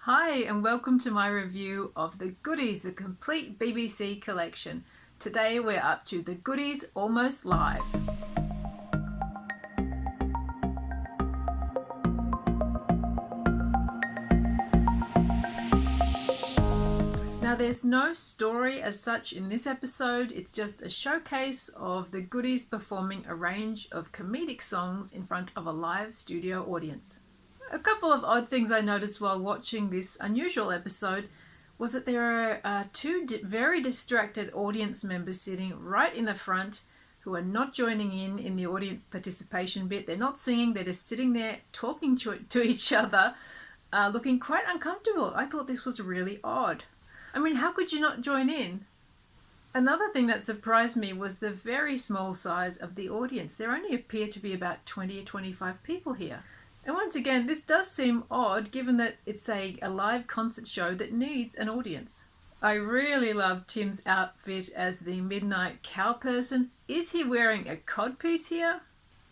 Hi, and welcome to my review of The Goodies, the complete BBC collection. Today we're up to The Goodies Almost Live. Now there's no story as such in this episode, it's just a showcase of The Goodies performing a range of comedic songs in front of a live studio audience. A couple of odd things I noticed while watching this unusual episode was that there are two very distracted audience members sitting right in the front who are not joining in the audience participation bit. They're not singing, they're just sitting there talking to each other, looking quite uncomfortable. I thought this was really odd. I mean, how could you not join in? Another thing that surprised me was the very small size of the audience. There only appear to be about 20 or 25 people here. And once again, this does seem odd given that it's a live concert show that needs an audience. I really love Tim's outfit as the midnight cow person. Is he wearing a codpiece here?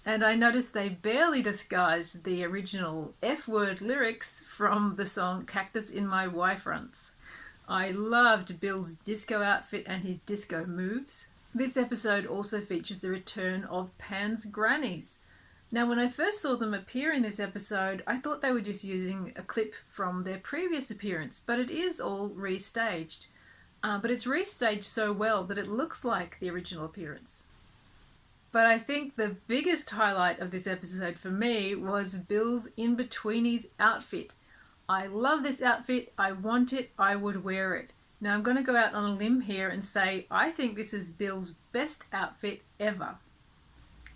And I noticed they barely disguised the original F-word lyrics from the song Cactus in My Y-Fronts. I loved Bill's disco outfit and his disco moves. This episode also features the return of Pan's grannies. Now, when I first saw them appear in this episode, I thought they were just using a clip from their previous appearance, but it is all restaged. But it's restaged so well that it looks like the original appearance. But I think the biggest highlight of this episode for me was Bill's in-betweenies outfit. I love this outfit, I want it, I would wear it. Now I'm going to go out on a limb here and say I think this is Bill's best outfit ever.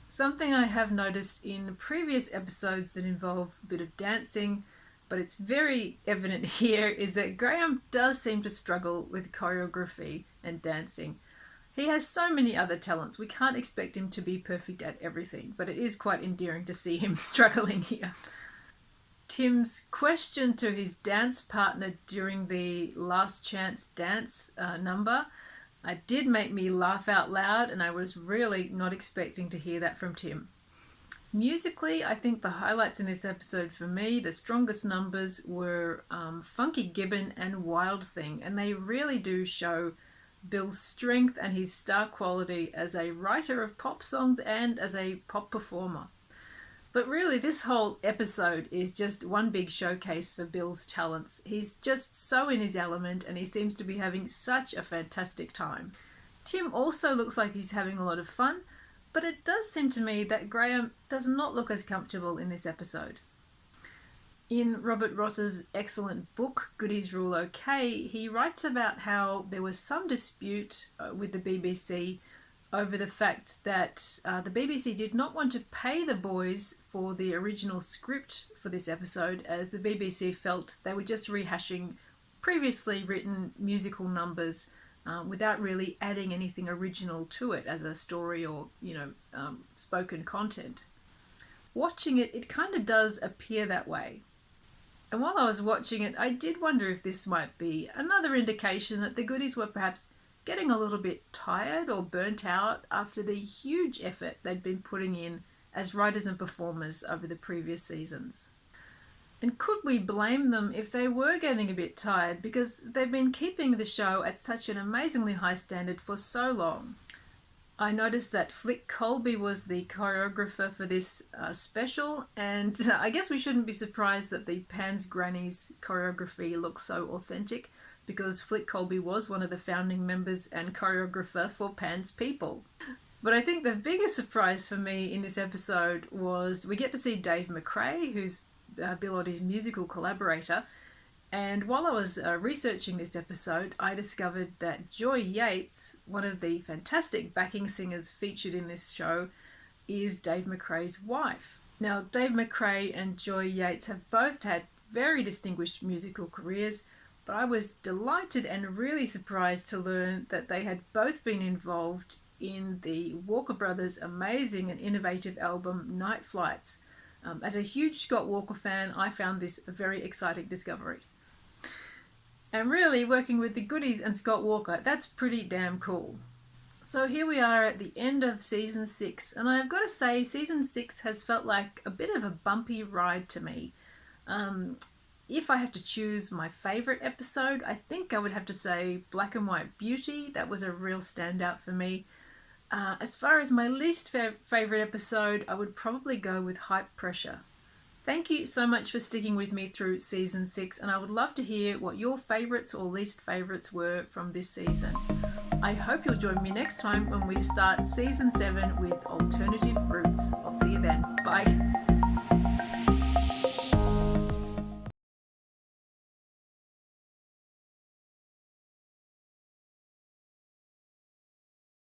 Something I have noticed in previous episodes that involve a bit of dancing, but it's very evident here, is that Graeme does seem to struggle with choreography and dancing. He has so many other talents, we can't expect him to be perfect at everything, but it is quite endearing to see him struggling here. Tim's question to his dance partner during the last chance dance number did make me laugh out loud, and I was really not expecting to hear that from Tim. Musically, I think the highlights in this episode for me, the strongest numbers were Funky Gibbon and Wild Thing, and they really do show Bill's strength and his star quality as a writer of pop songs and as a pop performer. But really, this whole episode is just one big showcase for Bill's talents. He's just so in his element and he seems to be having such a fantastic time. Tim also looks like he's having a lot of fun, but it does seem to me that Graeme does not look as comfortable in this episode. In Robert Ross's excellent book, Goodies Rule OK, he writes about how there was some dispute with the BBC over the fact that the BBC did not want to pay the boys for the original script for this episode, as the BBC felt they were just rehashing previously written musical numbers without really adding anything original to it as a story or, spoken content. Watching it, it kind of does appear that way. And while I was watching it, I did wonder if this might be another indication that the Goodies were perhaps getting a little bit tired or burnt out after the huge effort they'd been putting in as writers and performers over the previous seasons. And could we blame them if they were getting a bit tired, because they've been keeping the show at such an amazingly high standard for so long? I noticed that Flick Colby was the choreographer for this special, and I guess we shouldn't be surprised that the Pan's Grannies choreography looks so authentic, because Flick Colby was one of the founding members and choreographer for Pan's People. But I think the biggest surprise for me in this episode was we get to see Dave MacRae, who's Bill Oddie's musical collaborator. And while I was researching this episode, I discovered that Joy Yates, one of the fantastic backing singers featured in this show, is Dave MacRae's wife. Now, Dave MacRae and Joy Yates have both had very distinguished musical careers, but I was delighted and really surprised to learn that they had both been involved in the Walker Brothers' amazing and innovative album Night Flights. As a huge Scott Walker fan, I found this a very exciting discovery. And really, working with the Goodies and Scott Walker, that's pretty damn cool. So here we are at the end of Season 6, and I've got to say, Season 6 has felt like a bit of a bumpy ride to me. If I have to choose my favourite episode, I think I would have to say Black and White Beauty. That was a real standout for me. As far as my least favourite episode, I would probably go with Hype Pressure. Thank you so much for sticking with me through season 6, and I would love to hear what your favourites or least favourites were from this season. I hope you'll join me next time when we start season 7 with Alternative Routes. I'll see you then. Bye.